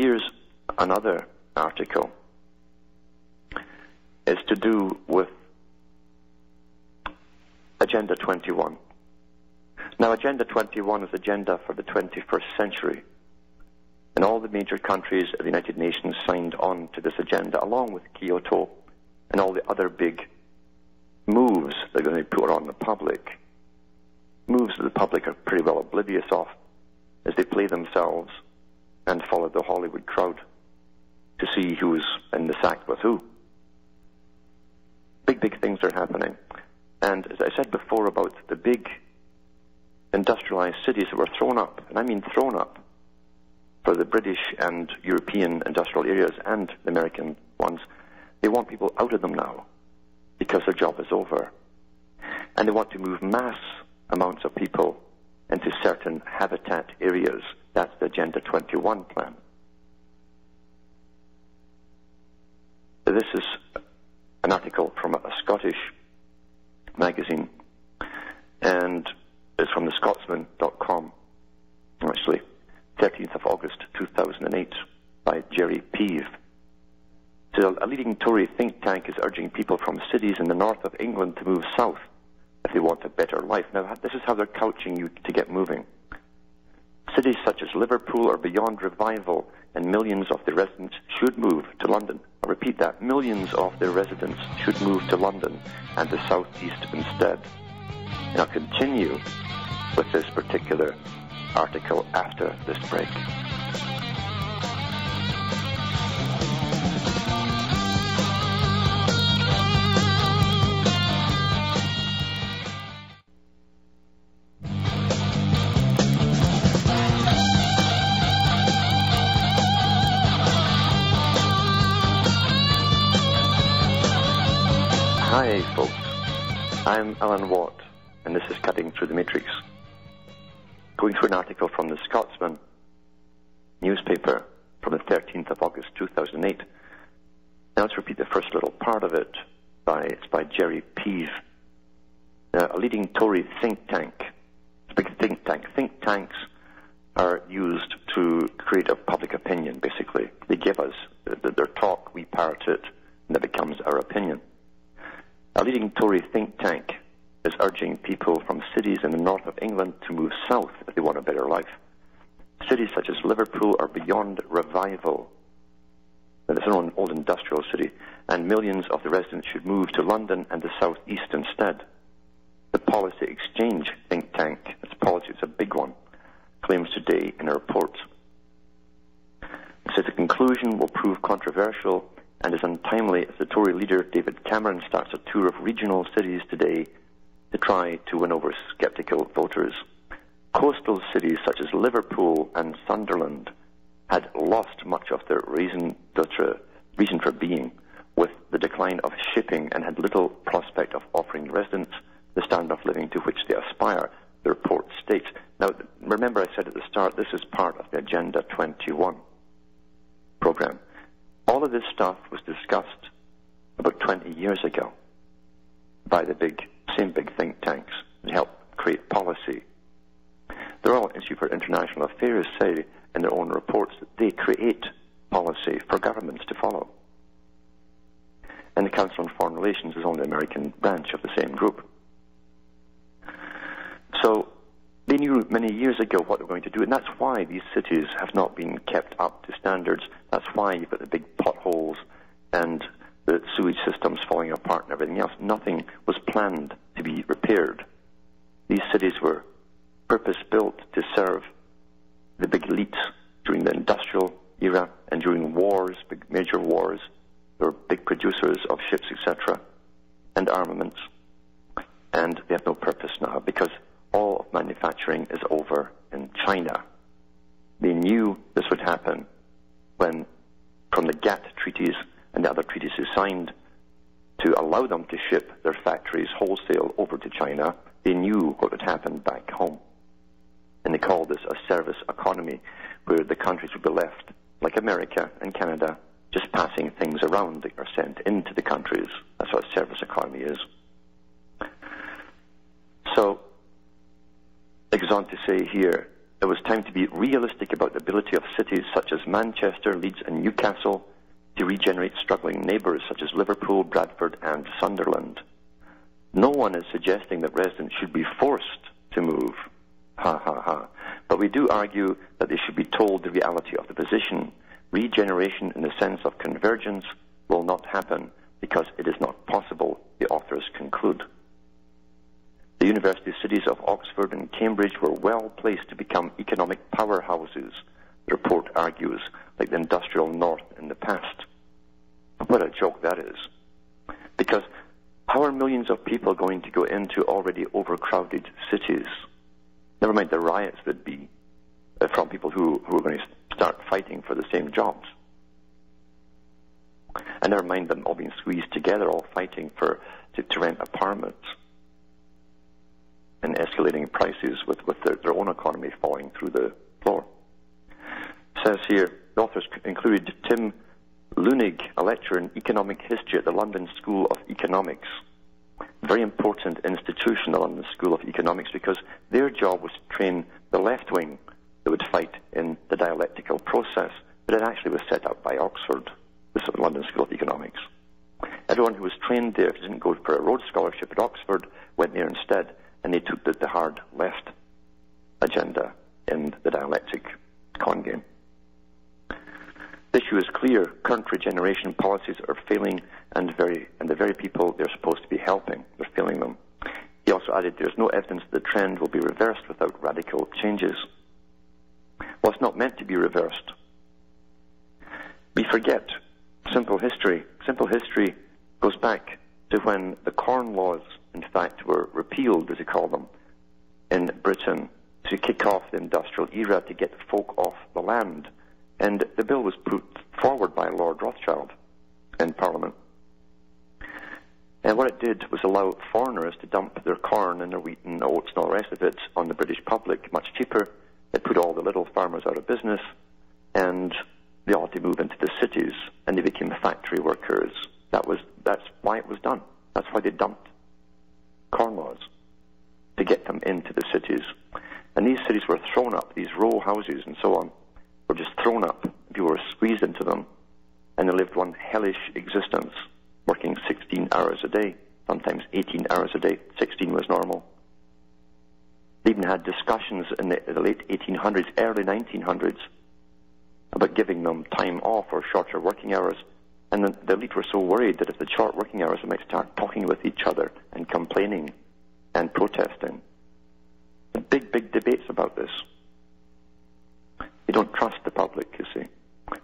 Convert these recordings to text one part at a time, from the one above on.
here's another article. It's to do with Agenda 21. Now, Agenda 21 is agenda for the 21st century. And all the major countries of the United Nations signed on to this agenda, along with Kyoto and all the other big moves that are going to be put on the public. Moves that the public are pretty well oblivious of as they play themselves and follow the Hollywood crowd to see who's in the sack with who. Big things are happening. And as I said before about the big industrialized cities that were thrown up, and I mean thrown up, for the British and European industrial areas and the American ones, they want people out of them now because their job is over. And they want to move mass amounts of people into certain habitat areas. That's the Agenda 21 plan. This is an article from a Scottish magazine, and it's from thescotsman.com, actually, 13th of August 2008, by Jerry Peave. So a leading Tory think tank is urging people from cities in the north of England to move south if they want a better life. Now, this is how they're couching you to get moving. Cities such as Liverpool are beyond revival, and millions of the residents should move to London. I repeat that, millions of the residents should move to London and the southeast instead. And I'll continue with this particular article after this break. Hi folks, I'm Alan Watt, and this is Cutting Through the Matrix. Going through an article from the Scotsman newspaper from the 13th of August 2008. Now let's repeat the first little part of it. It's by Jerry Peave. Now, a leading Tory think tank. It's a big think tank. Think tanks are used to create a public opinion, basically. They give us their talk, we parrot it, and that becomes our opinion. A leading Tory think tank is urging people from cities in the north of England to move south if they want a better life. Cities such as Liverpool are beyond revival. It's an old industrial city, and millions of the residents should move to London and the southeast instead. The Policy Exchange think tank, its policy is a big one, claims today in a report. It says the conclusion will prove controversial and is untimely as the Tory leader David Cameron starts a tour of regional cities today to try to win over sceptical voters. Coastal cities such as Liverpool and Sunderland had lost much of their reason for being with the decline of shipping and had little prospect of offering residents the standard of living to which they aspire, the report states. Now, remember I said at the start, this is part of the Agenda 21 program. All of this stuff was discussed about 20 years ago by the same big think tanks that help create policy. The Royal Institute for International Affairs say in their own reports that they create policy for governments to follow. And the Council on Foreign Relations is only the American branch of the same group. So they knew many years ago what they were going to do, and that's why these cities have not been kept up to standards. That's why you've got the big potholes and the sewage systems falling apart and everything else. Nothing was planned to be repaired. These cities were purpose-built to serve the big elites during the industrial era and during wars, big major wars. They were big producers of ships, etc., and armaments. And they have no purpose now because all of manufacturing is over in China. They knew this would happen when, from the GATT treaties and the other treaties they signed to allow them to ship their factories wholesale over to China, they knew what would happen back home. And they called this a service economy, where the countries would be left, like America and Canada, just passing things around that are sent into the countries. That's what a service economy is. So, it goes on to say here, it was time to be realistic about the ability of cities such as Manchester, Leeds and Newcastle to regenerate struggling neighbours such as Liverpool, Bradford and Sunderland. No one is suggesting that residents should be forced to move. Ha ha ha. But we do argue that they should be told the reality of the position. Regeneration in the sense of convergence will not happen because it is not possible, the authors conclude. The university cities of Oxford and Cambridge were well placed to become economic powerhouses, the report argues, like the industrial north in the past. What a joke that is. Because how are millions of people going to go into already overcrowded cities? Never mind the riots there'd be from people who are going to start fighting for the same jobs. And never mind them all being squeezed together, all fighting to rent apartments and escalating prices with their own economy falling through the floor. It says here, the authors included Tim Lunig, a lecturer in economic history at the London School of Economics. Very important institution, the London School of Economics, because their job was to train the left wing that would fight in the dialectical process, but it actually was set up by Oxford, the London School of Economics. Everyone who was trained there, if they didn't go for a Rhodes Scholarship at Oxford, went there instead, and they took the hard left agenda in the dialectic con game. The issue is clear. Current regeneration policies are failing, and the very people they're supposed to be helping, they're failing them. He also added, there's no evidence that the trend will be reversed without radical changes. Well, it's not meant to be reversed. We forget simple history. Simple history goes back to when the Corn Laws, in fact, were repealed, as they call them, in Britain to kick off the industrial era, to get folk off the land. And the bill was put forward by Lord Rothschild in Parliament. And what it did was allow foreigners to dump their corn and their wheat and oats and all the rest of it on the British public much cheaper. It put all the little farmers out of business, and they all had to move into the cities, and they became factory workers. That's why it was done. That's why they dumped Corn Laws, to get them into the cities. And these cities were thrown up, these row houses and so on, were just thrown up. People were squeezed into them, and they lived one hellish existence, working 16 hours a day, sometimes 18 hours a day. 16 was normal. They even had discussions in the late 1800s, early 1900s, about giving them time off or shorter working hours. And the elite were so worried that if the short working hours, they might start talking with each other and complaining and protesting. Big, big debates about this. You don't trust the public, you see.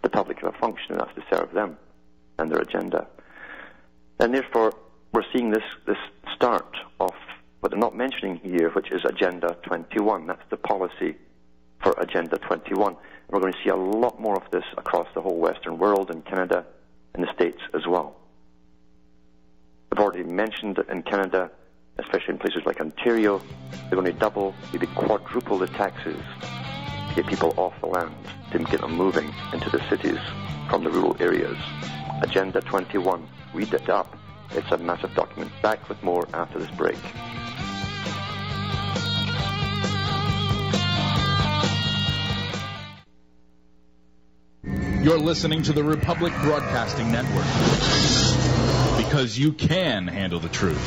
The public have a function, and that's to serve them and their agenda. And therefore, we're seeing this start of what they're not mentioning here, which is Agenda 21. That's the policy for Agenda 21. And we're going to see a lot more of this across the whole Western world, and Canada, and the States as well. I've already mentioned that in Canada, especially in places like Ontario, they're going to double, maybe quadruple the taxes to get people off the land, to get them moving into the cities from the rural areas. Agenda 21. Read it up. It's a massive document. Back with more after this break. You're listening to the Republic Broadcasting Network, because you can handle the truth.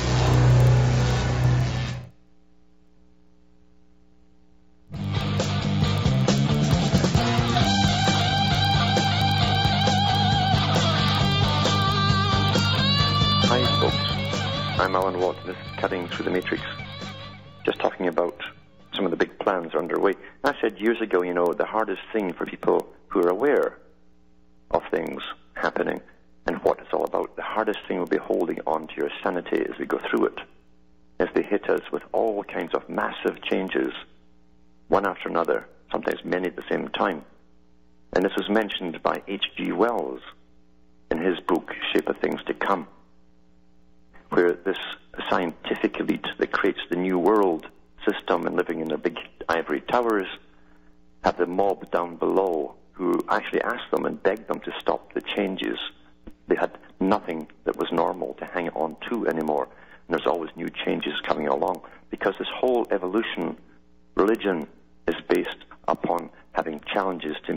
Hi folks, I'm Alan Watt, and this is Cutting Through the Matrix. Just talking about some of the big plans are underway. I said years ago, the hardest thing for people who are aware of things happening and what it's all about, the hardest thing will be holding on to your sanity as we go through it, as they hit us with all kinds of massive changes, one after another, sometimes many at the same time. And this was mentioned by H.G. Wells in his book, Shape of Things to Come, where this scientific elite that creates the new world system and living in their big ivory towers have the mob down below who actually asked them and begged them to stop the changes. They had nothing that was normal to hang on to anymore. And there's always new changes coming along, because this whole evolution religion is based upon having challenges to